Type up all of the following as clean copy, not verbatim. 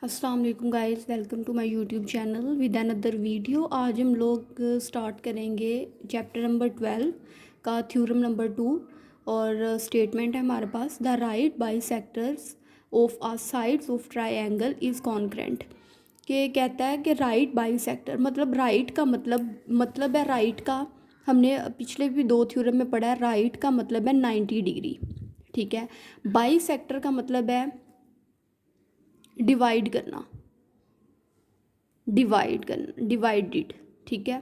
अस्सलाम वालेकुम guys, welcome to my YouTube channel with another video. आज हम लोग स्टार्ट करेंगे चैप्टर नंबर 12 का थ्योरम नंबर 2 और स्टेटमेंट है हमारे पास the right bisectors of a sides of triangle is congruent. कि कहता है कि राइट बाइसेक्टर मतलब राइट का मतलब है राइट का। हमने पिछले भी दो थ्योरम में पढ़ा है। राइट का मतलब है 90 डिग्री, ठीक है। बाइसेक्टर का मतलब है डिवाइडेड, ठीक है।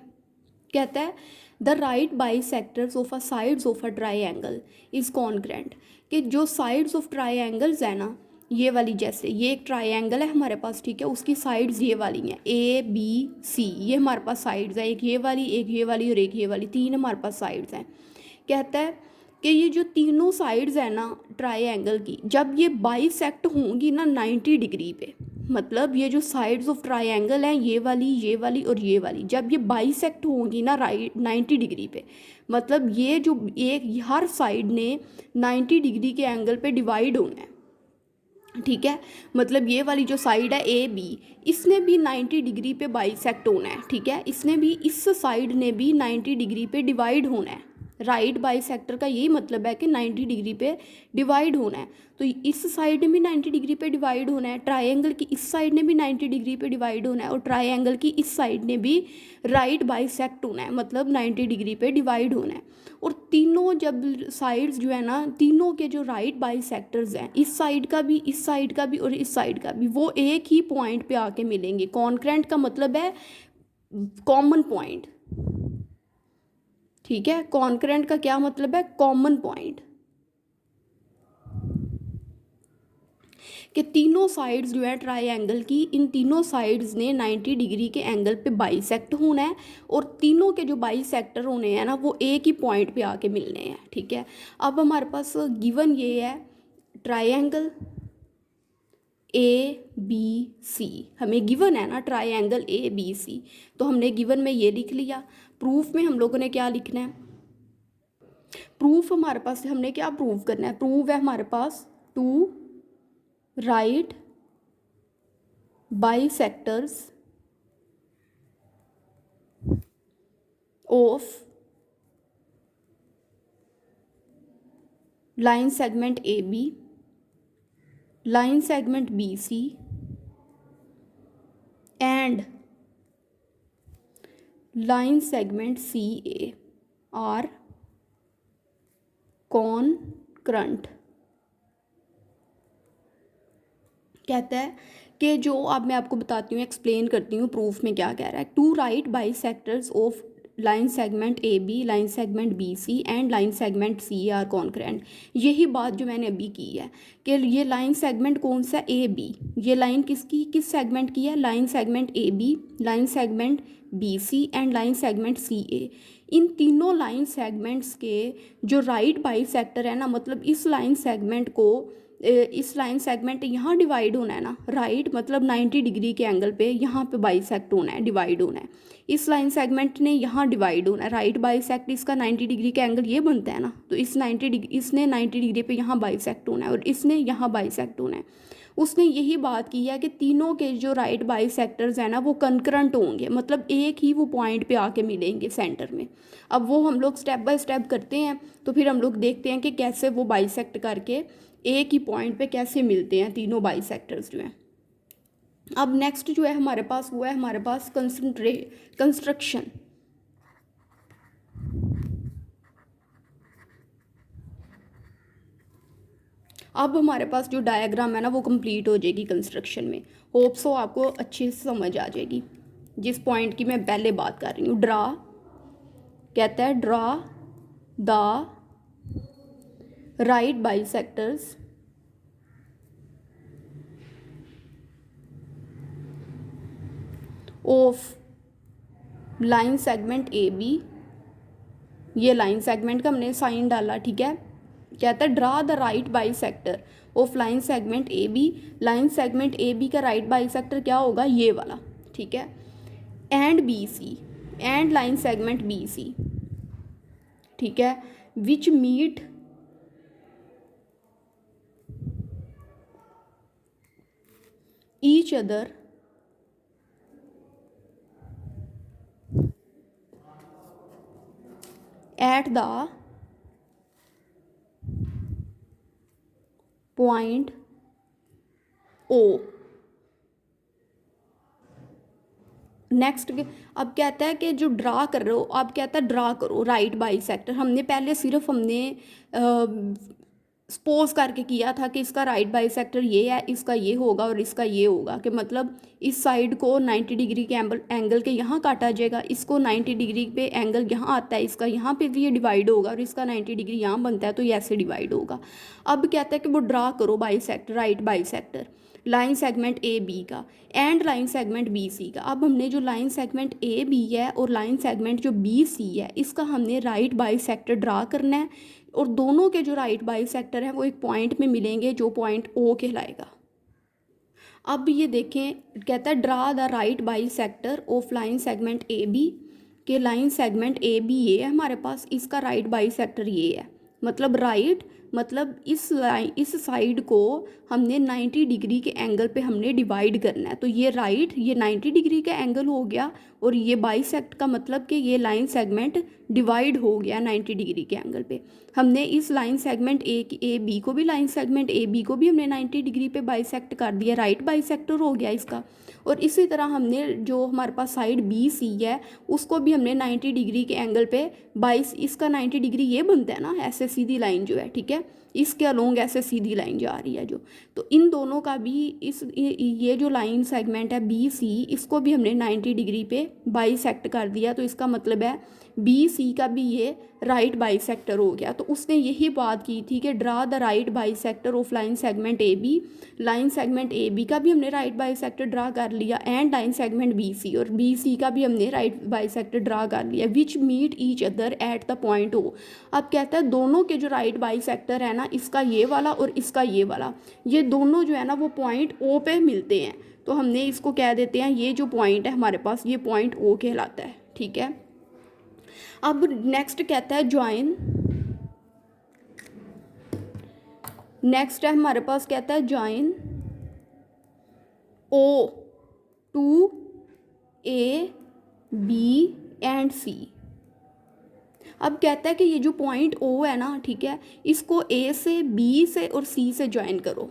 कहता है the right bisectors of a sides of a triangle is congruent. कि जो साइड्स ऑफ ट्राइंगल्स है ना, ये वाली, जैसे ये एक ट्राइंगल है हमारे पास, ठीक है, उसकी साइड्स ये वाली हैं ए बी सी, ये हमारे पास साइड्स है, एक ये वाली, एक ये वाली और एक ये वाली, तीन हमारे पास साइड्स हैं। कहता है कि ये जो तीनों साइड्स हैं ना ट्राइंगल की, जब ये बाइसेक्ट होंगी ना 90 डिग्री पे, मतलब ये जो साइड्स ऑफ ट्राइंगल हैं ये वाली और ये वाली, जब ये बाइसेक्ट होंगी ना राइट 90 डिग्री पे, मतलब ये जो एक हर साइड ने 90 डिग्री के एंगल पे डिवाइड होना है, ठीक है। मतलब ये वाली जो साइड है ए बी, इसने भी 90 डिग्री पे बाइसेक्ट होना है, ठीक है। इसने भी, इस साइड ने भी 90 डिग्री पे डिवाइड होना है। राइट बाइसेक्टर का यही मतलब है कि 90 डिग्री पे डिवाइड होना है। तो इस साइड ने भी 90 डिग्री पे डिवाइड होना है, ट्रायंगल की इस साइड ने भी 90 डिग्री पे डिवाइड होना है, और ट्रायंगल की इस साइड ने भी राइट बाइसेक्ट होना है, मतलब 90 डिग्री पे डिवाइड होना है। और तीनों जब साइड्स जो है ना, तीनों के जो राइट बाइसेक्टर्स हैं, इस साइड का भी, इस साइड का भी और इस साइड का भी, वो एक ही पॉइंट पे आके मिलेंगे। कॉन्ग्रुएंट का मतलब है कॉमन पॉइंट, ठीक है। कॉन्ग्रुएंट का क्या मतलब है? Common point. कि तीनों साइड्स जो है ट्रायंगल की, इन तीनों साइड्स ने 90 डिग्री के एंगल पे बाइसेक्ट होना है, और तीनों के जो बाइसेक्टर होने हैं ना, वो एक ही पॉइंट पे आके मिलने हैं, ठीक है। अब हमारे पास गिवन ये है ट्रायंगल ए बी सी, हमें गिवन है ना ट्रायंगल ए बी सी, तो हमने गिवन में ये लिख लिया। प्रूफ में हम लोगों ने क्या लिखना है? प्रूफ हमारे पास, हमने क्या प्रूव करना है? प्रूफ है हमारे पास two right bisectors of line segment A B, line segment B C and line segment C A are congruent. कहता है कि जो, अब मैं आपको बताती हूँ, एक्सप्लेन करती हूँ प्रूफ में क्या कह रहा है। Two right bisectors of line segment A B, line segment B C and line segment C are congruent. यही बात जो मैंने अभी की है कि ये लाइन सेगमेंट कौन सा? ए बी। ये लाइन किसकी, किस सेगमेंट की है? Line segment A B, line segment B C and line segment C A. इन तीनों लाइन सेगमेंट्स के जो राइट बाइसेक्टर है ना, मतलब इस लाइन सेगमेंट को, इस लाइन सेगमेंट यहाँ डिवाइड होना है ना, राइट मतलब 90 डिग्री के एंगल पे यहाँ पे बाइसेक्ट होना है, डिवाइड होना है। इस लाइन सेगमेंट ने यहाँ डिवाइड होना है, राइट बाइसेक्ट इसका 90 डिग्री का एंगल ये बनता है ना, तो इस 90 डिग्री, इसने 90 डिग्री पे यहाँ बाइसेक्ट होना है और इसने यहाँ बाइसेक्ट होना है। उसने यही बात की है कि तीनों के जो राइट बाइसेक्टर्स हैं ना, वो कंकरेंट होंगे, मतलब एक ही वो पॉइंट पे आके मिलेंगे सेंटर में। अब वो हम लोग स्टेप बाय स्टेप करते हैं, तो फिर हम लोग देखते हैं कि कैसे वो बाइसेक्ट करके एक ही पॉइंट पे कैसे मिलते हैं तीनों बाइसेक्टर्स जो हैं। अब नेक्स्ट जो है हमारे पास, वो है हमारे पास कंस्ट्रक्शन। अब हमारे पास जो डायग्राम है ना, वो कंप्लीट हो जाएगी कंस्ट्रक्शन में। होप सो आपको अच्छे से समझ आ जाएगी जिस पॉइंट की मैं पहले बात कर रही हूँ। ड्रा, कहता है draw the right bisectors of line segment A B. ये लाइन सेगमेंट का हमने साइन डाला, ठीक है। कहता है draw the right bisector of line segment A B. Line segment A B का राइट बाइसेक्टर क्या होगा? ये वाला, ठीक है। And B C, and line segment B C, ठीक है, which meet each other at the point O. Next अब कहता है कि जो ड्रा कर रहे हो, अब कहता है ड्रा करो राइट बाई सेक्टर। हमने पहले सिर्फ हमने सपोज करके किया था कि इसका राइट बाई सेक्टर ये है, इसका ये होगा और इसका ये होगा, कि मतलब इस साइड को 90 डिग्री के एंगल के यहाँ काटा जाएगा, इसको 90 डिग्री पे एंगल यहाँ आता है, इसका यहाँ पे भी ये डिवाइड होगा और इसका 90 डिग्री यहाँ बनता है, तो ये ऐसे डिवाइड होगा। अब कहता है कि वो ड्रा करो bisector, right bisector line segment A B का and line segment B C का। अब हमने जो लाइन सेगमेंट ए बी है और लाइन सेगमेंट जो बी सी है, इसका हमने राइट बाई सेक्टर ड्रा करना है, और दोनों के जो राइट बाई सेक्टर हैं वो एक पॉइंट में मिलेंगे जो पॉइंट ओ कहलाएगा। अब ये देखें, कहता है draw the right bisector of line segment A B, के लाइन सेगमेंट ए बी ये है हमारे पास, इसका राइट बाई सेक्टर ये है, मतलब राइट मतलब इस लाइन इस साइड को हमने 90 डिग्री के एंगल पे हमने डिवाइड करना है, तो ये राइट ये 90 डिग्री का एंगल हो गया, और ये बाइसेक्ट का मतलब कि ये लाइन सेगमेंट डिवाइड हो गया 90 डिग्री के एंगल पे। हमने इस लाइन सेगमेंट ए बी को भी लाइन सेगमेंट ए बी को भी हमने 90 डिग्री पे बाइसेक्ट कर दिया, राइट बाइसेक्टर हो गया इसका। और इसी तरह हमने जो हमारे पास साइड बी सी है उसको भी हमने 90 डिग्री के एंगल पे इसका 90 डिग्री ये बनता है ना, ऐसे सीधी लाइन जो है, ठीक है, इसके अलोंग ऐसे सीधी लाइन जा रही है जो, तो इन दोनों का भी ये जो लाइन सेगमेंट है बी सी, इसको भी हमने 90 डिग्री पे बाइसेक्ट कर दिया, तो इसका मतलब है बी सी का भी ये राइट बाइसेक्टर हो गया। तो उसने यही बात की थी कि draw the right bisector of line segment A B, line segment A B का भी हमने राइट बाइसेक्टर ड्रा कर लिया, and line segment B C, और बी सी का भी हमने राइट बाइसेक्टर ड्रा कर लिया, which meet each other at the point O. अब कहता है दोनों के जो राइट बाइसेक्टर है ना, इसका ये वाला और इसका ये वाला, ये दोनों जो है ना वो पॉइंट ओ पे मिलते हैं, तो हमने इसको कह देते हैं ये जो पॉइंट है हमारे पास ये पॉइंट ओ कहलाता है, ठीक है। अब नेक्स्ट कहता है ज्वाइन, नेक्स्ट है हमारे पास कहता है join O to A B and C. अब कहता है कि ये जो पॉइंट ओ है ना, ठीक है, इसको ए से बी से और सी से ज्वाइन करो।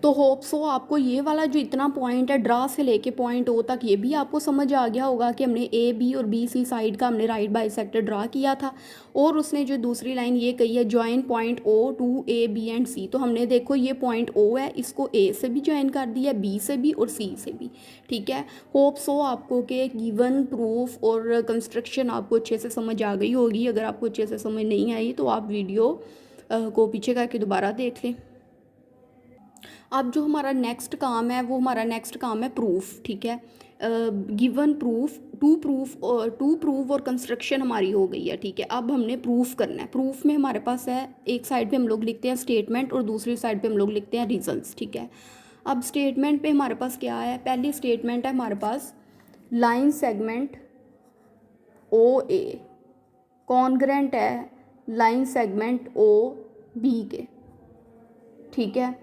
तो होप सो आपको ये वाला जो इतना पॉइंट है ड्रा से लेके पॉइंट ओ तक ये भी आपको समझ आ गया होगा कि हमने ए बी और बी सी साइड का हमने राइट बाइसेक्टर ड्रा किया था, और उसने जो दूसरी लाइन ये कही है join point O to A B and C, तो हमने देखो ये पॉइंट ओ है, इसको ए से भी ज्वाइन कर दिया, बी से भी और सी से भी, ठीक है। होप सो आपको के गिवन प्रूफ और कंस्ट्रक्शन आपको अच्छे से समझ आ गई होगी। अगर आपको अच्छे से समझ नहीं आई तो आप वीडियो को पीछे करके दोबारा देख लें। अब जो हमारा नेक्स्ट काम है वो हमारा नेक्स्ट काम है प्रूफ, ठीक है। गिवन प्रूफ टू प्रूफ और कंस्ट्रक्शन हमारी हो गई है, ठीक है। अब हमने प्रूफ करना है। प्रूफ में हमारे पास है, एक साइड पे हम लोग लिखते हैं स्टेटमेंट और दूसरी साइड पे हम लोग लिखते हैं रीजंस, ठीक है। अब स्टेटमेंट पे हमारे पास क्या है, पहली स्टेटमेंट है हमारे पास लाइन सेगमेंट ओ ए कॉन्ग्रेंट है लाइन सेगमेंट ओ बी के, ठीक है।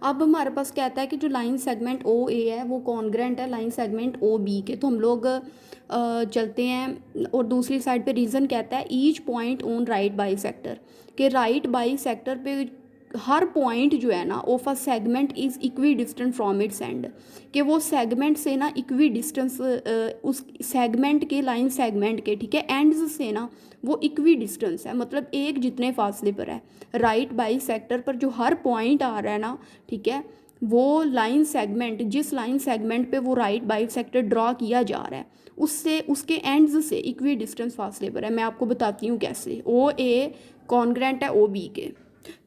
अब हमारे पास कहता है कि जो लाइन सेगमेंट ओ ए है वो कॉन्ग्रेंट है लाइन सेगमेंट ओ बी के, तो हम लोग चलते हैं। और दूसरी साइड पे रीज़न कहता है each point on right by sector, के राइट बाई सेक्टर पे हर पॉइंट जो है ना of a segment is equidistant from its and, कि वो सेगमेंट से ना इक्वी डिस्टेंस उस सेगमेंट के लाइन सेगमेंट के, ठीक है, एंड्स से ना वो इक्वी डिस्टेंस है, मतलब एक जितने फासले पर है। राइट बाई सेक्टर पर जो हर पॉइंट आ रहा है ना, ठीक है, वो लाइन सेगमेंट जिस लाइन सेगमेंट पे वो राइट बाई सेक्टर ड्रॉ किया जा रहा है उससे उसके एंड्स से इक्वी डिस्टेंस फासले पर है। मैं आपको बताती हूँ कैसे। ओ ए कॉन्ग्रेंट है ओ बी के,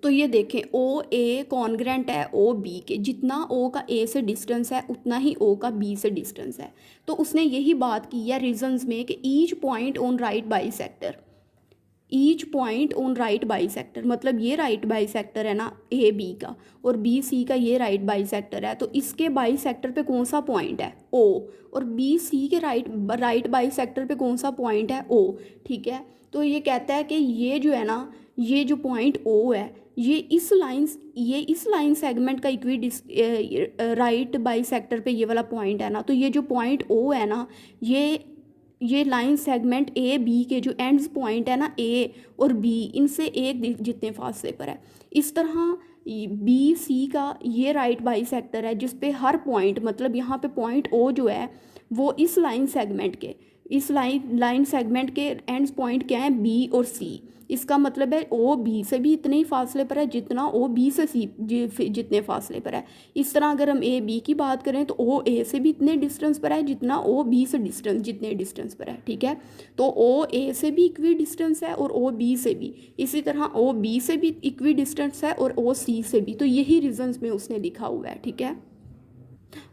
तो ये देखें ओ ए कॉन्ग्रेंट है ओ बी के, जितना ओ का ए से डिस्टेंस है उतना ही ओ का बी से डिस्टेंस है। तो उसने यही बात की है रीजंस में कि each point on right by sector, each point on right by sector, मतलब ये राइट बाई सेक्टर है ना ए बी का, और बी सी का ये राइट बाई सेक्टर है, तो इसके बाई सेक्टर पे कौन सा पॉइंट है ओ, और बी सी के राइट बाई सेक्टर पे कौन सा पॉइंट है ओ, ठीक है। तो ये कहता है कि ये जो है ना ये जो पॉइंट ओ है ये इस लाइन सेगमेंट का इक्वी राइट बाई सेक्टर पे ये वाला पॉइंट है ना, तो ये जो पॉइंट ओ है ना, ये लाइन सेगमेंट ए बी के जो एंड्स पॉइंट है ना, ए और बी, इनसे एक जितने फासले पर है। इस तरह बी सी का ये राइट बाई सेक्टर है जिस पे हर पॉइंट, मतलब यहाँ पे पॉइंट ओ जो है वो इस लाइन सेगमेंट के एंड्स पॉइंट क्या है, बी और सी। इसका मतलब है ओ बी से भी इतने ही फासले पर है जितना ओ बी से सी जितने फासले पर है। इस तरह अगर हम ए बी की बात करें तो ओ ए से भी इतने डिस्टेंस पर है जितना ओ बी से जितने डिस्टेंस पर है, ठीक है। तो ओ ए से भी इक्वी डिस्टेंस है और ओ बी से भी, इसी तरह ओ बी से भी इक्वी डिस्टेंस है और ओ सी से भी। तो यही रीजंस में उसने लिखा हुआ है, ठीक है।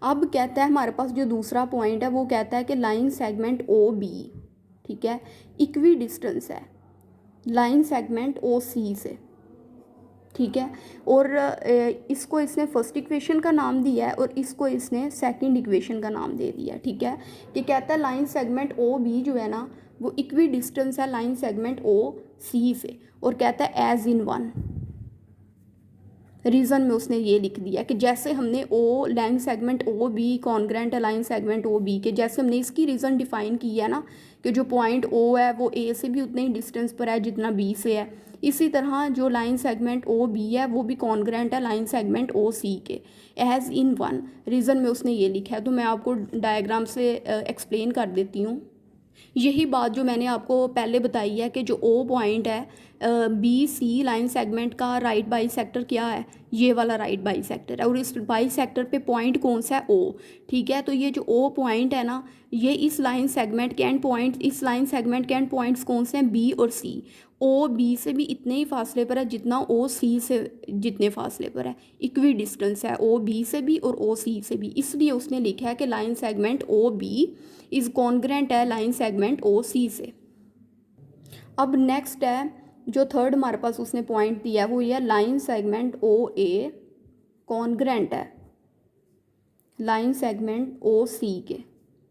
अब कहता है हमारे पास जो दूसरा पॉइंट है वो कहता है कि लाइन सेगमेंट ओ बी, ठीक है, इक्वी डिस्टेंस है लाइन सेगमेंट ओ सी से, ठीक है। और इसको इसने फर्स्ट इक्वेशन का नाम दिया है और इसको इसने सेकंड इक्वेशन का नाम दे दिया, ठीक है। कि कहता है लाइन सेगमेंट ओ बी जो है ना वो इक्वी डिस्टेंस है लाइन सेगमेंट ओ सी से, और कहता है एज इन वन। रीज़न में उसने ये लिख दिया कि जैसे हमने O line segment O B congruent है लाइन सेगमेंट ओ बी के, जैसे हमने इसकी रीज़न डिफाइन की है ना कि जो पॉइंट ओ है वो ए से भी उतने ही डिस्टेंस पर है जितना बी से है, इसी तरह जो लाइन सेगमेंट ओ बी है वो भी कॉन्ग्रेंट है लाइन सेगमेंट ओ सी के, एज इन वन। रीज़न में उसने ये लिखा है। तो मैं आपको डायग्राम से एक्सप्लेन कर देती हूँ। यही बात जो मैंने आपको पहले बताई है कि जो ओ पॉइंट है बी सी लाइन सेगमेंट का राइट बाई सेक्टर क्या है, ये वाला राइट बाई सेक्टर है, और इस बाई सेक्टर पे पॉइंट कौन सा है, ओ, ठीक है। तो ये जो ओ पॉइंट है ना, ये इस लाइन सेगमेंट के एंड पॉइंट, इस लाइन सेगमेंट के एंड पॉइंट्स कौन से हैं, बी और सी। ओ बी से भी इतने ही फासले पर है जितना ओ सी से जितने फासले पर है, इक्वी डिस्टेंस है ओ बी से भी और ओ सी से भी। इसलिए उसने लिखा है कि line segment O B is congruent है लाइन सेगमेंट ओ सी से। अब नेक्स्ट है जो थर्ड हमारे पास उसने पॉइंट दिया है वो ये लाइन सेगमेंट ओ ए कॉन्ग्रेंट है लाइन सेगमेंट ओ सी के,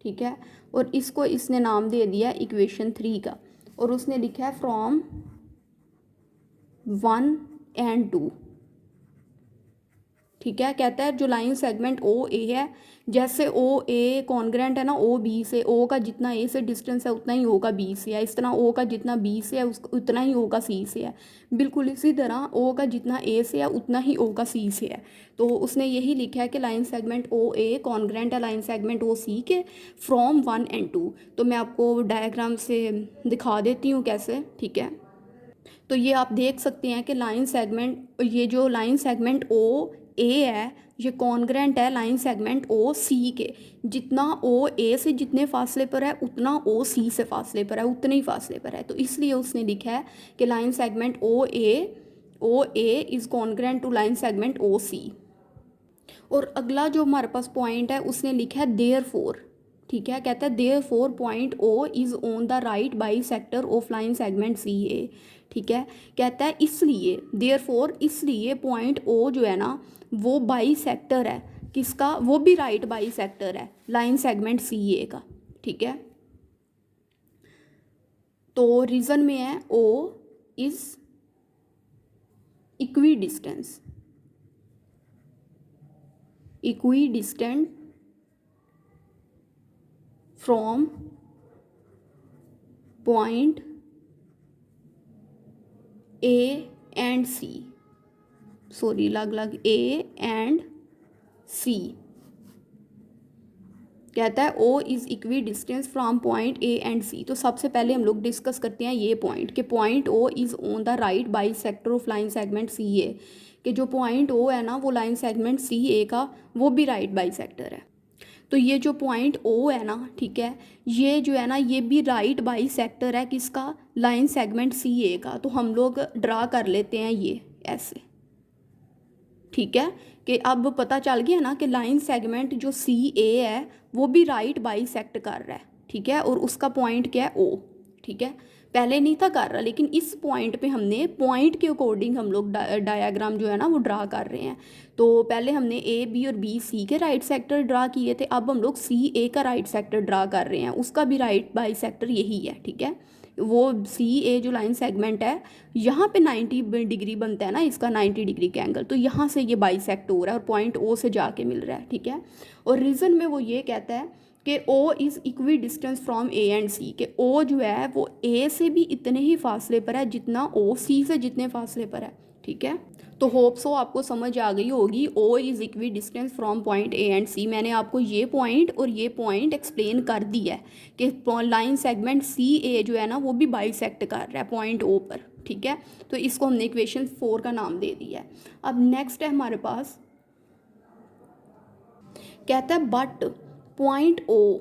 ठीक है। और इसको इसने नाम दे दिया इक्वेशन 3 का, और उसने लिखा है फ्रॉम 1 and 2, ठीक है। कहता है जो लाइन सेगमेंट ओ ए है, जैसे ओ ए कॉन्ग्रेंट है ना ओ बी से, ओ का जितना ए से डिस्टेंस है उतना ही ओ का बी से है, इस तरह ओ का जितना बी से है उतना ही ओ का सी से है, बिल्कुल इसी तरह ओ का जितना ए से है उतना ही ओ का सी से है। तो उसने यही लिखा है कि लाइन सेगमेंट ओ ए कॉन्ग्रेंट है लाइन सेगमेंट ओ सी के फ्रॉम 1 and 2। तो मैं आपको डायग्राम से दिखा देती हूँ कैसे, ठीक है। तो ये आप देख सकते हैं कि लाइन सेगमेंट, ये जो लाइन सेगमेंट ओ ए है ये कॉन्ग्रेंट है लाइन सेगमेंट ओ सी के, जितना ओ ए से जितने फासले पर है उतना ओ सी से फासले पर है, उतने ही फासले पर है। तो इसलिए उसने लिखा है कि line segment O A is congruent to line segment O C. और अगला जो हमारे पास पॉइंट है उसने लिखा है देयरफॉर, ठीक है। कहता है therefore point O is on the right bisector of line segment C A, ठीक है। कहता है इसलिए, देयरफॉर इसलिए पॉइंट ओ जो है ना वो बाई सेक्टर है किसका, वो भी राइट बाई सेक्टर है लाइन सेगमेंट सी ए का, ठीक है। तो रीज़न में है O is equidistant from point A and C, sorry अलग ए एंड सी। कहता है O is equidistant from point A and C. तो सबसे पहले हम लोग डिस्कस करते हैं ये पॉइंट कि point O is on the right bisector of line segment C A, कि जो पॉइंट ओ है ना वो लाइन सेगमेंट सी ए का वो भी राइट बाई सेक्टर है। तो ये जो पॉइंट ओ है ना, ठीक है, ये जो है ना ये भी राइट बाई सेक्टर है किसका, लाइन सेगमेंट सी ए का। तो हम लोग ड्रा कर लेते हैं ये ऐसे, ठीक है। कि अब पता चल गया ना कि लाइन सेगमेंट जो सी ए है वो भी राइट बाई सेक्ट कर रहा है, ठीक है। और उसका पॉइंट क्या है, ओ, ठीक है। पहले नहीं था कर रहा, लेकिन इस पॉइंट पे हमने पॉइंट के अकॉर्डिंग हम लोग डायग्राम जो है ना वो ड्रा कर रहे हैं। तो पहले हमने ए बी और बी सी के राइट सेक्टर ड्रा किए थे, अब हम लोग सी ए का राइट सेक्टर ड्रा कर रहे हैं, उसका भी राइट बाई सेक्टर यही है, ठीक है। वो सी ए जो लाइन सेगमेंट है यहाँ पे 90 डिग्री बनता है ना इसका, 90 डिग्री का एंगल, तो यहाँ से ये बाइसेक्ट हो रहा है और पॉइंट ओ से जाके मिल रहा है, ठीक है। और रीज़न में वो ये कहता है कि O is equidistant from A and C, कि ओ जो है वो ए से भी इतने ही फासले पर है जितना ओ सी से जितने फासले पर है, ठीक है। तो होप सो आपको समझ आ गई होगी, O is equidistant from point A and C. मैंने आपको ये पॉइंट और ये पॉइंट एक्सप्लेन कर दिया है कि लाइन सेगमेंट सी ए जो है ना वो भी बाइसेक्ट कर रहा है पॉइंट ओ पर, ठीक है। तो इसको हमने इक्वेशन 4 का नाम दे दिया है। अब नेक्स्ट है हमारे पास, कहता है बट पॉइंट ओ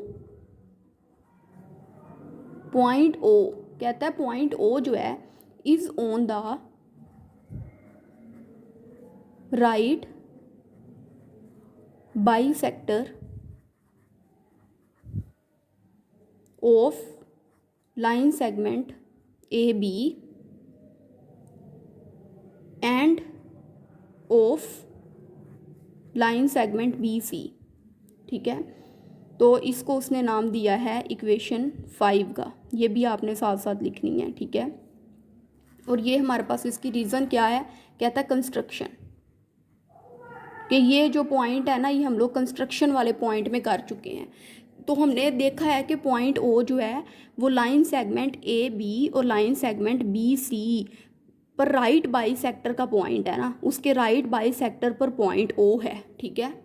कहता है पॉइंट ओ जो है is on the right bisector of line segment A B and of line segment B C, ठीक है। तो इसको उसने नाम दिया है इक्वेशन 5 का, ये भी आपने साथ साथ लिखनी है, ठीक है। और ये हमारे पास इसकी रीज़न क्या है, कहता है कंस्ट्रक्शन, कि ये जो पॉइंट है ना ये हम लोग कंस्ट्रक्शन वाले पॉइंट में कर चुके हैं। तो हमने देखा है कि पॉइंट ओ जो है वो लाइन सेगमेंट ए बी और लाइन सेगमेंट बी सी पर राइट बाइसेक्टर का पॉइंट है ना, उसके राइट बाइसेक्टर पर पॉइंट ओ है, ठीक है।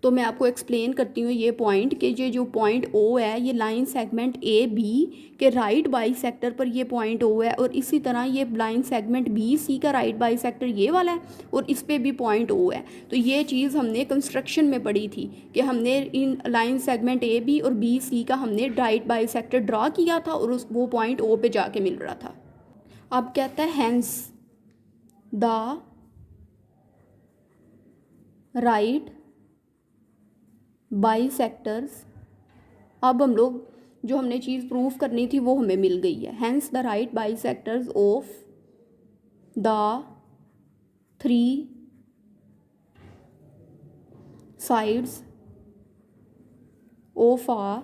तो मैं आपको एक्सप्लेन करती हूँ ये पॉइंट, कि ये जो पॉइंट ओ है ये लाइन सेगमेंट ए बी के राइट बाइसेक्टर पर ये पॉइंट ओ है, और इसी तरह ये लाइन सेगमेंट बी सी का राइट बाइसेक्टर ये वाला है और इस पे भी पॉइंट ओ है। तो ये चीज़ हमने कंस्ट्रक्शन में पढ़ी थी कि हमने इन लाइन सेगमेंट ए बी और बी सी का हमने राइट बाइसेक्टर ड्रा किया था और उस वो पॉइंट ओ पे जाके मिल रहा था। अब कहता है हैंस द राइट बाइसेक्टर्स, अब हम लोग जो हमने चीज़ प्रूफ करनी थी वो हमें मिल गई है। Hence the right bisectors of the 3 sides of a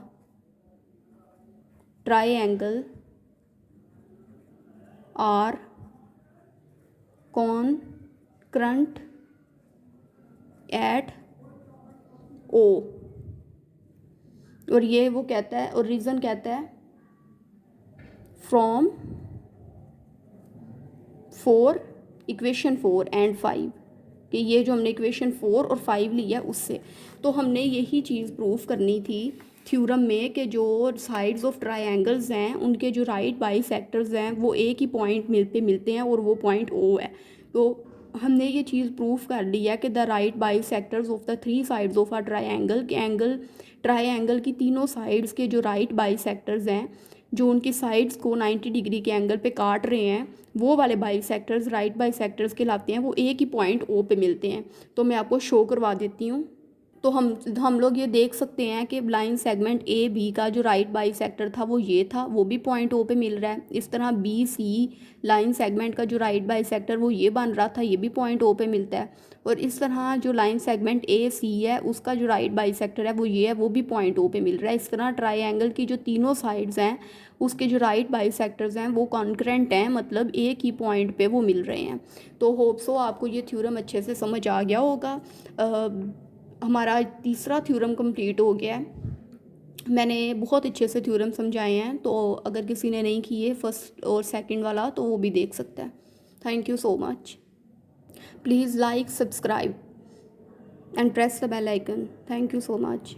triangle are concurrent at O. और ये वो कहता है, और रीज़न कहता है फ्रॉम 4 इक्वेशन 4 एंड 5, कि ये जो हमने इक्वेशन 4 और 5 लिया उससे। तो हमने यही चीज़ प्रूफ करनी थी थ्योरम में कि जो साइड्स ऑफ ट्राइएंगल्स हैं उनके जो राइट बाइसेक्टर्स हैं वो एक ही पॉइंट मिलते हैं और वो पॉइंट ओ है। तो हमने ये चीज़ प्रूफ कर ली है कि the right bisectors of the 3 sides of a triangle, के ट्राइएंगल की तीनों साइड्स के जो राइट बाइसेक्टर्स हैं जो उनकी साइड्स को 90 डिग्री के एंगल पे काट रहे हैं वो वाले बाइसेक्टर्स राइट बाइसेक्टर्स कहलाते हैं, वो एक ही पॉइंट ओ पे मिलते हैं। तो मैं आपको शो करवा देती हूँ। तो हम लोग ये देख सकते हैं कि लाइन सेगमेंट ए बी का जो राइट बाइसेक्टर था वो ये था, वो भी पॉइंट ओ पे मिल रहा है। इस तरह बी सी लाइन सेगमेंट का जो राइट बाइसेक्टर वो ये बन रहा था, ये भी पॉइंट ओ पे मिलता है। और इस तरह जो लाइन सेगमेंट ए सी है उसका जो राइट बाइसेक्टर है वो ये है, वो भी पॉइंट ओ पे मिल रहा है। इस तरह ट्राइएंगल की जो तीनों साइड्स हैं उसके जो राइट बाइसेक्टर्स हैं वो कॉन्करेंट हैं, मतलब एक ही पॉइंट पे वो मिल रहे हैं। तो होप सो आपको ये थ्योरम अच्छे से समझ आ गया होगा। हमारा तीसरा थ्योरम कंप्लीट हो गया है। मैंने बहुत अच्छे से थ्योरम समझाए हैं, तो अगर किसी ने नहीं किए फर्स्ट और सेकंड वाला तो वो भी देख सकता है। Thank you so much. Please like, subscribe and press the bell icon. Thank you so much.